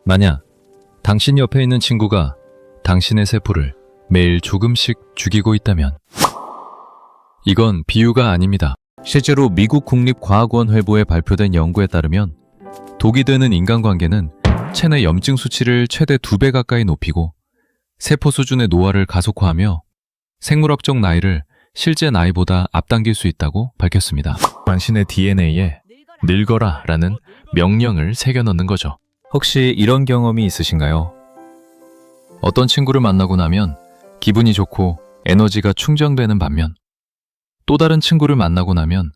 만약 당신 옆에 있는 친구가 당신의 세포를 매일 조금씩 죽이고 있다면 이건 비유가 아닙니다. 실제로 미국 국립과학원 회보에 발표된 연구에 따르면 독이 되는 인간관계는 체내 염증 수치를 최대 2배 가까이 높이고 세포 수준의 노화를 가속화하며 생물학적 나이를 실제 나이보다 앞당길 수 있다고 밝혔습니다. 당신의 DNA에 늙어라 라는 명령을 새겨넣는 거죠. 혹시 이런 경험이 있으신가요? 어떤 친구를 만나고 나면 기분이 좋고 에너지가 충전되는 반면 또 다른 친구를 만나고 나면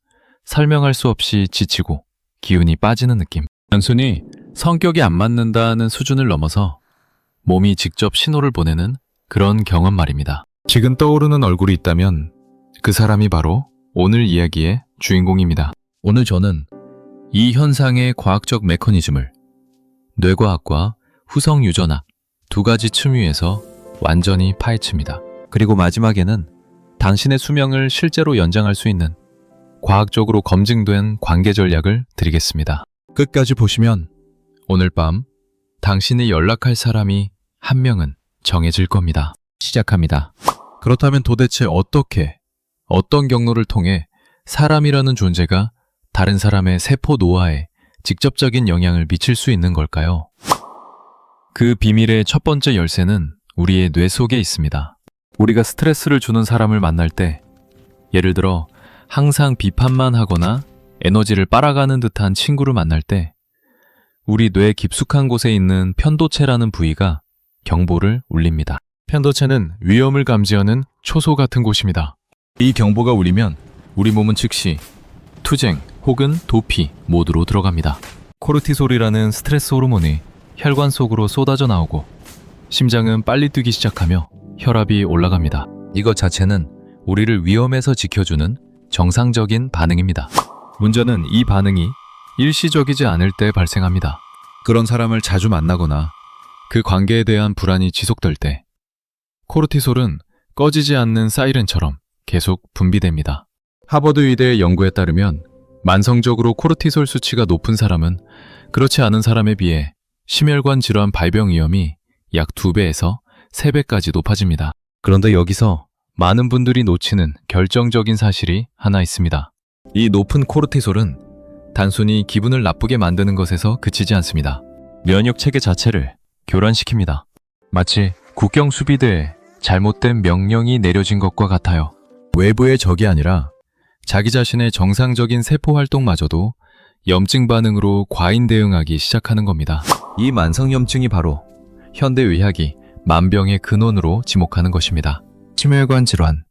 설명할 수 없이 지치고 기운이 빠지는 느낌. 단순히 성격이 안 맞는다는 수준을 넘어서 몸이 직접 신호를 보내는 그런 경험 말입니다. 지금 떠오르는 얼굴이 있다면 그 사람이 바로 오늘 이야기의 주인공입니다. 오늘 저는 이 현상의 과학적 메커니즘을 뇌과학과 후성유전학 두 가지 층위에서 완전히 파헤칩니다. 그리고 마지막에는 당신의 수명을 실제로 연장할 수 있는 과학적으로 검증된 관계 전략을 드리겠습니다. 끝까지 보시면 오늘 밤 당신이 연락할 사람이 한 명은 정해질 겁니다. 시작합니다. 그렇다면 도대체 어떻게, 어떤 경로를 통해 사람이라는 존재가 다른 사람의 세포 노화에 직접적인 영향을 미칠 수 있는 걸까요? 그 비밀의 첫 번째 열쇠는 우리의 뇌 속에 있습니다. 우리가 스트레스를 주는 사람을 만날 때, 예를 들어 항상 비판만 하거나 에너지를 빨아가는 듯한 친구를 만날 때 우리 뇌 깊숙한 곳에 있는 편도체라는 부위가 경보를 울립니다. 편도체는 위험을 감지하는 초소 같은 곳입니다. 이 경보가 울리면 우리 몸은 즉시 투쟁 혹은 도피 모드로 들어갑니다. 코르티솔이라는 스트레스 호르몬이 혈관 속으로 쏟아져 나오고 심장은 빨리 뛰기 시작하며 혈압이 올라갑니다. 이것 자체는 우리를 위험에서 지켜주는 정상적인 반응입니다. 문제는 이 반응이 일시적이지 않을 때 발생합니다. 그런 사람을 자주 만나거나 그 관계에 대한 불안이 지속될 때 코르티솔은 꺼지지 않는 사이렌처럼 계속 분비됩니다. 하버드 의대의 연구에 따르면 만성적으로 코르티솔 수치가 높은 사람은 그렇지 않은 사람에 비해 심혈관 질환 발병 위험이 약 2배에서 3배까지 높아집니다. 그런데 여기서 많은 분들이 놓치는 결정적인 사실이 하나 있습니다. 이 높은 코르티솔은 단순히 기분을 나쁘게 만드는 것에서 그치지 않습니다. 면역 체계 자체를 교란시킵니다. 마치 국경 수비대에 잘못된 명령이 내려진 것과 같아요. 외부의 적이 아니라 자기 자신의 정상적인 세포 활동마저도 염증 반응으로 과잉 대응하기 시작하는 겁니다. 이 만성염증이 바로 현대의학이 만병의 근원으로 지목하는 것입니다. 심혈관 질환,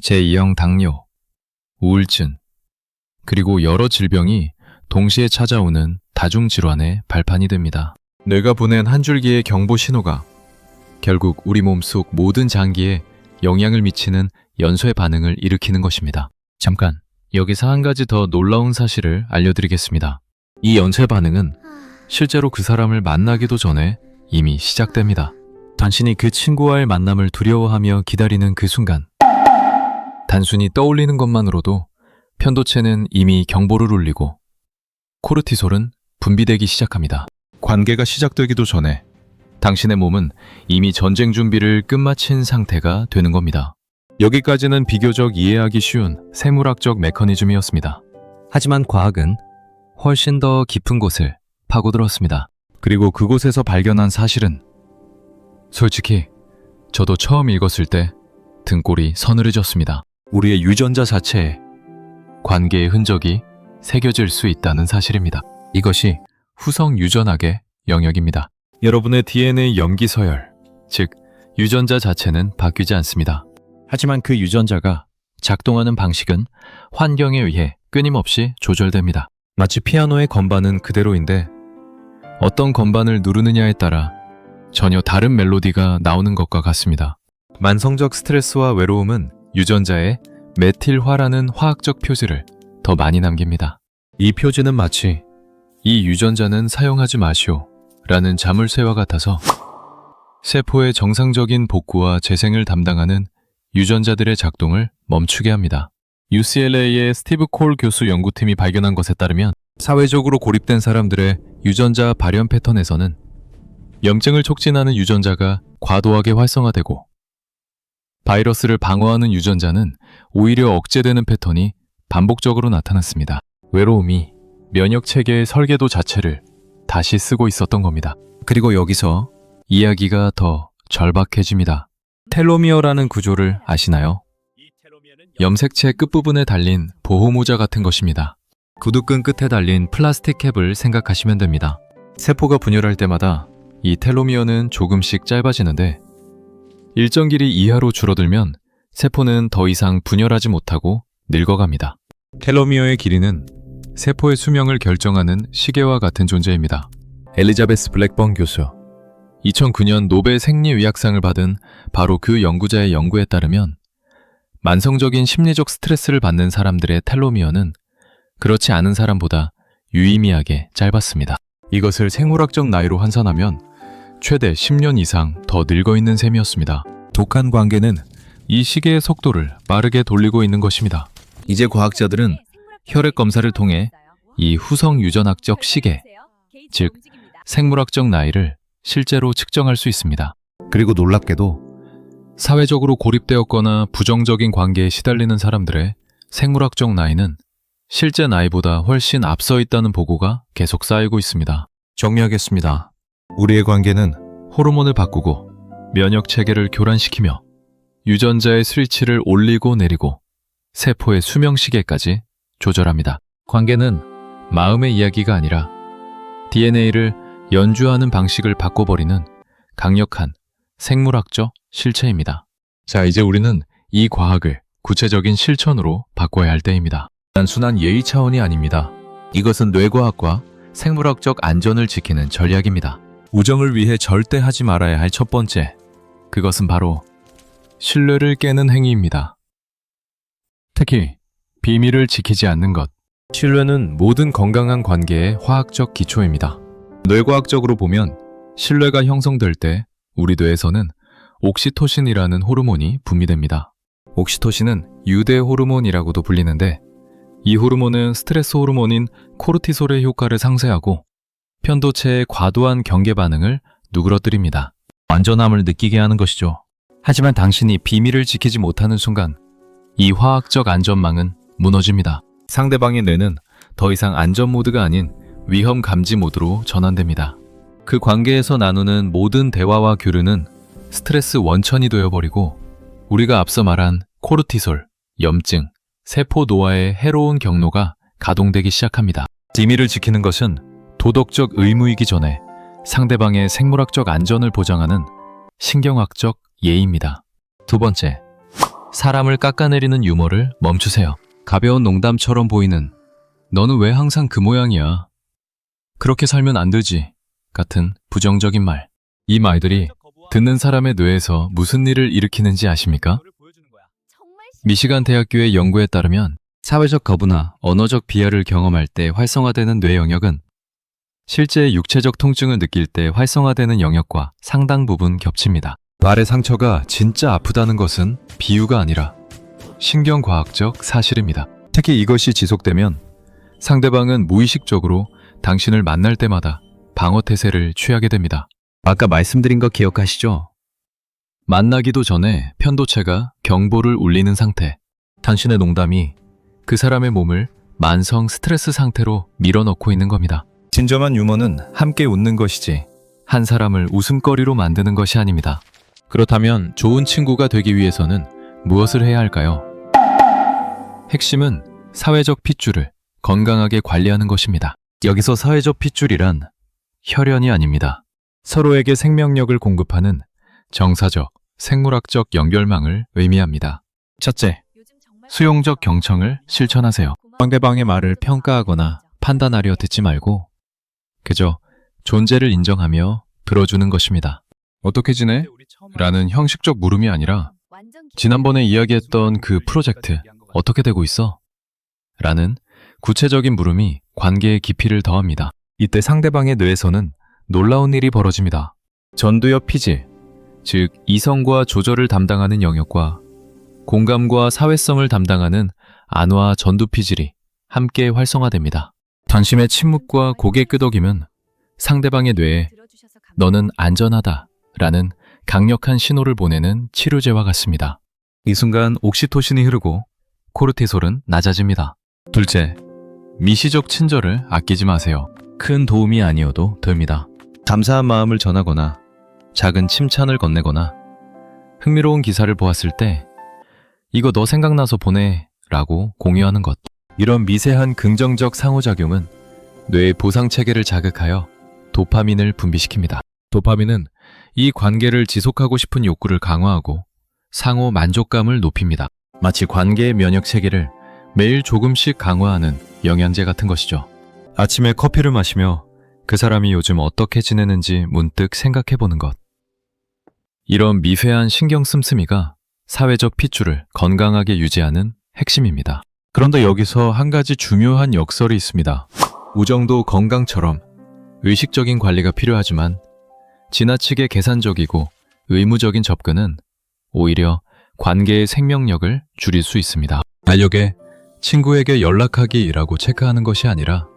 제2형 당뇨, 우울증, 그리고 여러 질병이 동시에 찾아오는 다중질환의 발판이 됩니다. 뇌가 보낸 한 줄기의 경보 신호가 결국 우리 몸속 모든 장기에 영향을 미치는 연쇄 반응을 일으키는 것입니다. 잠깐, 여기서 한 가지 더 놀라운 사실을 알려드리겠습니다. 이 연쇄 반응은 실제로 그 사람을 만나기도 전에 이미 시작됩니다. 당신이 그 친구와의 만남을 두려워하며 기다리는 그 순간, 단순히 떠올리는 것만으로도 편도체는 이미 경보를 울리고 코르티솔은 분비되기 시작합니다. 관계가 시작되기도 전에 당신의 몸은 이미 전쟁 준비를 끝마친 상태가 되는 겁니다. 여기까지는 비교적 이해하기 쉬운 생물학적 메커니즘이었습니다. 하지만 과학은 훨씬 더 깊은 곳을 파고들었습니다. 그리고 그곳에서 발견한 사실은 솔직히 저도 처음 읽었을 때 등골이 서늘해졌습니다. 우리의 유전자 자체에 관계의 흔적이 새겨질 수 있다는 사실입니다. 이것이 후성 유전학의 영역입니다. 여러분의 DNA 염기 서열, 즉 유전자 자체는 바뀌지 않습니다. 하지만 그 유전자가 작동하는 방식은 환경에 의해 끊임없이 조절됩니다. 마치 피아노의 건반은 그대로인데 어떤 건반을 누르느냐에 따라 전혀 다른 멜로디가 나오는 것과 같습니다. 만성적 스트레스와 외로움은 유전자에 메틸화라는 화학적 표시를 더 많이 남깁니다. 이 표지는 마치 이 유전자는 사용하지 마시오 라는 자물쇠와 같아서 세포의 정상적인 복구와 재생을 담당하는 유전자들의 작동을 멈추게 합니다. UCLA의 스티브 콜 교수 연구팀이 발견한 것에 따르면 사회적으로 고립된 사람들의 유전자 발현 패턴에서는 염증을 촉진하는 유전자가 과도하게 활성화되고 바이러스를 방어하는 유전자는 오히려 억제되는 패턴이 반복적으로 나타났습니다. 외로움이 면역 체계의 설계도 자체를 다시 쓰고 있었던 겁니다. 그리고 여기서 이야기가 더 절박해집니다. 텔로미어라는 구조를 아시나요? 염색체 끝부분에 달린 보호모자 같은 것입니다. 구두끈 끝에 달린 플라스틱 캡을 생각하시면 됩니다. 세포가 분열할 때마다 이 텔로미어는 조금씩 짧아지는데 일정 길이 이하로 줄어들면 세포는 더 이상 분열하지 못하고 늙어갑니다. 텔로미어의 길이는 세포의 수명을 결정하는 시계와 같은 존재입니다. 엘리자베스 블랙번 교수, 2009년 노벨 생리의학상을 받은 바로 그 연구자의 연구에 따르면 만성적인 심리적 스트레스를 받는 사람들의 텔로미어는 그렇지 않은 사람보다 유의미하게 짧았습니다. 이것을 생물학적 나이로 환산하면 최대 10년 이상 더 늙어있는 셈이었습니다. 독한 관계는 이 시계의 속도를 빠르게 돌리고 있는 것입니다. 이제 과학자들은 혈액 검사를 통해 이 후성 유전학적 시계, 즉 생물학적 나이를 실제로 측정할 수 있습니다. 그리고 놀랍게도 사회적으로 고립되었거나 부정적인 관계에 시달리는 사람들의 생물학적 나이는 실제 나이보다 훨씬 앞서 있다는 보고가 계속 쌓이고 있습니다. 정리하겠습니다. 우리의 관계는 호르몬을 바꾸고 면역 체계를 교란시키며 유전자의 스위치를 올리고 내리고 세포의 수명 시계까지 조절합니다. 관계는 마음의 이야기가 아니라 DNA를 연주하는 방식을 바꿔버리는 강력한 생물학적 실체입니다. 자, 이제 우리는 이 과학을 구체적인 실천으로 바꿔야 할 때입니다. 단순한 예의 차원이 아닙니다. 이것은 뇌과학과 생물학적 안전을 지키는 전략입니다. 우정을 위해 절대 하지 말아야 할 첫 번째, 그것은 바로 신뢰를 깨는 행위입니다. 특히 비밀을 지키지 않는 것. 신뢰는 모든 건강한 관계의 화학적 기초입니다. 뇌과학적으로 보면 신뢰가 형성될 때 우리 뇌에서는 옥시토신이라는 호르몬이 분비됩니다. 옥시토신은 유대 호르몬이라고도 불리는데 이 호르몬은 스트레스 호르몬인 코르티솔의 효과를 상쇄하고 편도체의 과도한 경계 반응을 누그러뜨립니다. 안전함을 느끼게 하는 것이죠. 하지만 당신이 비밀을 지키지 못하는 순간 이 화학적 안전망은 무너집니다. 상대방의 뇌는 더 이상 안전 모드가 아닌 위험 감지 모드로 전환됩니다. 그 관계에서 나누는 모든 대화와 교류는 스트레스 원천이 되어버리고 우리가 앞서 말한 코르티솔, 염증, 세포 노화의 해로운 경로가 가동되기 시작합니다. 비밀을 지키는 것은 도덕적 의무이기 전에 상대방의 생물학적 안전을 보장하는 신경학적 예의입니다. 두 번째, 사람을 깎아내리는 유머를 멈추세요. 가벼운 농담처럼 보이는 너는 왜 항상 그 모양이야? 그렇게 살면 안 되지 같은 부정적인 말. 이 말들이 듣는 사람의 뇌에서 무슨 일을 일으키는지 아십니까? 미시간 대학교의 연구에 따르면 사회적 거부나 언어적 비하를 경험할 때 활성화되는 뇌 영역은 실제 육체적 통증을 느낄 때 활성화되는 영역과 상당 부분 겹칩니다. 말의 상처가 진짜 아프다는 것은 비유가 아니라 신경과학적 사실입니다. 특히 이것이 지속되면 상대방은 무의식적으로 당신을 만날 때마다 방어태세를 취하게 됩니다. 아까 말씀드린 거 기억하시죠? 만나기도 전에 편도체가 경보를 울리는 상태. 당신의 농담이 그 사람의 몸을 만성 스트레스 상태로 밀어넣고 있는 겁니다. 진정한 유머는 함께 웃는 것이지 한 사람을 웃음거리로 만드는 것이 아닙니다. 그렇다면 좋은 친구가 되기 위해서는 무엇을 해야 할까요? 핵심은 사회적 핏줄을 건강하게 관리하는 것입니다. 여기서 사회적 핏줄이란 혈연이 아닙니다. 서로에게 생명력을 공급하는 정사적, 생물학적 연결망을 의미합니다. 첫째, 수용적 경청을 실천하세요. 상대방의 말을 평가하거나 판단하려 듣지 말고 그저 존재를 인정하며 들어주는 것입니다. 어떻게 지내? 라는 형식적 물음이 아니라 지난번에 이야기했던 그 프로젝트 어떻게 되고 있어? 라는 구체적인 물음이 관계의 깊이를 더합니다. 이때 상대방의 뇌에서는 놀라운 일이 벌어집니다. 전두엽 피질, 즉 이성과 조절을 담당하는 영역과 공감과 사회성을 담당하는 안화 전두 피질이 함께 활성화됩니다. 단심의 침묵과 고개 끄덕임은 상대방의 뇌에 너는 안전하다 라는 강력한 신호를 보내는 치료제와 같습니다. 이 순간 옥시토신이 흐르고 코르티솔은 낮아집니다. 둘째, 미시적 친절을 아끼지 마세요. 큰 도움이 아니어도 됩니다. 감사한 마음을 전하거나 작은 칭찬을 건네거나 흥미로운 기사를 보았을 때 이거 너 생각나서 보내 라고 공유하는 것. 이런 미세한 긍정적 상호작용은 뇌의 보상 체계를 자극하여 도파민을 분비시킵니다. 도파민은 이 관계를 지속하고 싶은 욕구를 강화하고 상호 만족감을 높입니다. 마치 관계의 면역 체계를 매일 조금씩 강화하는 영양제 같은 것이죠. 아침에 커피를 마시며 그 사람이 요즘 어떻게 지내는지 문득 생각해 보는 것. 이런 미세한 신경 씀씀이가 사회적 핏줄을 건강하게 유지하는 핵심입니다. 그런데 여기서 한 가지 중요한 역설이 있습니다. 우정도 건강처럼 의식적인 관리가 필요하지만 지나치게 계산적이고 의무적인 접근은 오히려 관계의 생명력을 줄일 수 있습니다. 달력에 친구에게 연락하기라고 체크하는 것이 아니라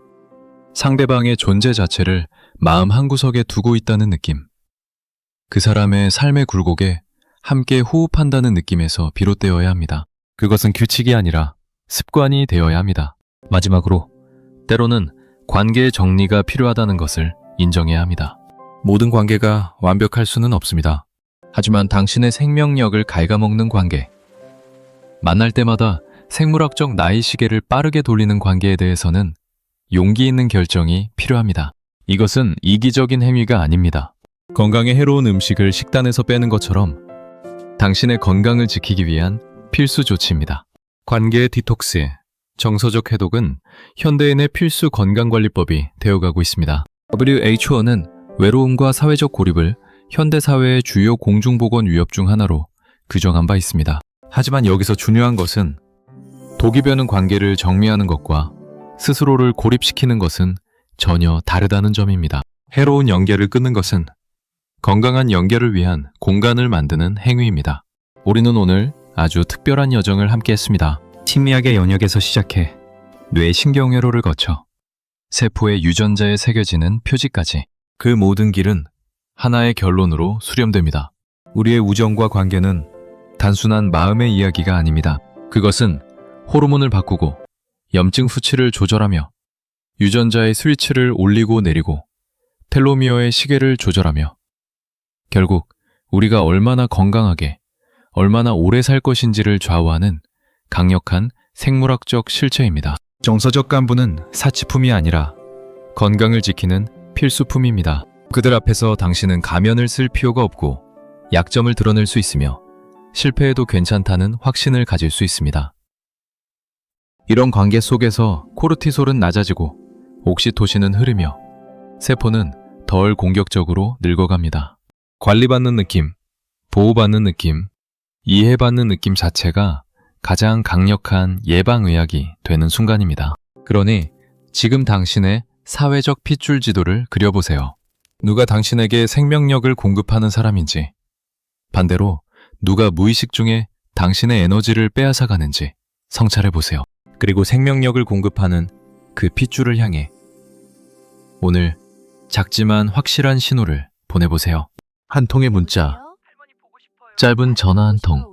상대방의 존재 자체를 마음 한구석에 두고 있다는 느낌. 그 사람의 삶의 굴곡에 함께 호흡한다는 느낌에서 비롯되어야 합니다. 그것은 규칙이 아니라 습관이 되어야 합니다. 마지막으로 때로는 관계의 정리가 필요하다는 것을 인정해야 합니다. 모든 관계가 완벽할 수는 없습니다. 하지만 당신의 생명력을 갉아먹는 관계, 만날 때마다 생물학적 나이 시계를 빠르게 돌리는 관계에 대해서는 용기 있는 결정이 필요합니다. 이것은 이기적인 행위가 아닙니다. 건강에 해로운 음식을 식단에서 빼는 것처럼 당신의 건강을 지키기 위한 필수 조치입니다. 관계의 디톡스, 정서적 해독은 현대인의 필수 건강관리법이 되어가고 있습니다. WHO는 외로움과 사회적 고립을 현대사회의 주요 공중보건 위협 중 하나로 규정한 바 있습니다. 하지만 여기서 중요한 것은 독이 배는 관계를 정리하는 것과 스스로를 고립시키는 것은 전혀 다르다는 점입니다. 해로운 연계를 끊는 것은 건강한 연계를 위한 공간을 만드는 행위입니다. 우리는 오늘 아주 특별한 여정을 함께 했습니다. 심리학의 영역에서 시작해 뇌 신경회로를 거쳐 세포의 유전자에 새겨지는 표지까지 그 모든 길은 하나의 결론으로 수렴됩니다. 우리의 우정과 관계는 단순한 마음의 이야기가 아닙니다. 그것은 호르몬을 바꾸고 염증 수치를 조절하며 유전자의 스위치를 올리고 내리고 텔로미어의 시계를 조절하며 결국 우리가 얼마나 건강하게 얼마나 오래 살 것인지를 좌우하는 강력한 생물학적 실체입니다. 정서적 간부는 사치품이 아니라 건강을 지키는 필수품입니다. 그들 앞에서 당신은 가면을 쓸 필요가 없고 약점을 드러낼 수 있으며 실패해도 괜찮다는 확신을 가질 수 있습니다. 이런 관계 속에서 코르티솔은 낮아지고 옥시토신은 흐르며 세포는 덜 공격적으로 늙어갑니다. 관리받는 느낌, 보호받는 느낌, 이해받는 느낌 자체가 가장 강력한 예방의학이 되는 순간입니다. 그러니 지금 당신의 사회적 핏줄 지도를 그려보세요. 누가 당신에게 생명력을 공급하는 사람인지, 반대로 누가 무의식 중에 당신의 에너지를 빼앗아가는지 성찰해보세요. 그리고 생명력을 공급하는 그 핏줄을 향해 오늘 작지만 확실한 신호를 보내보세요. 한 통의 문자, 짧은 전화 한 통,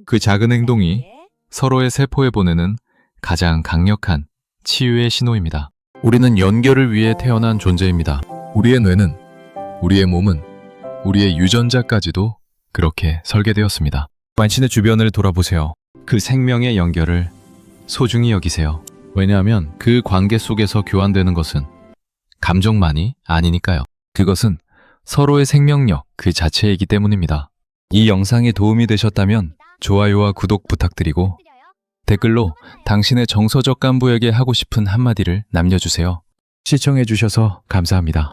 그 작은 행동이 서로의 세포에 보내는 가장 강력한 치유의 신호입니다. 우리는 연결을 위해 태어난 존재입니다. 우리의 뇌는, 우리의 몸은, 우리의 유전자까지도 그렇게 설계되었습니다. 당신의 주변을 돌아보세요. 그 생명의 연결을 소중히 여기세요. 왜냐하면 그 관계 속에서 교환되는 것은 감정만이 아니니까요. 그것은 서로의 생명력 그 자체이기 때문입니다. 이 영상이 도움이 되셨다면 좋아요와 구독 부탁드리고 댓글로 당신의 정서적 간부에게 하고 싶은 한마디를 남겨주세요. 시청해주셔서 감사합니다.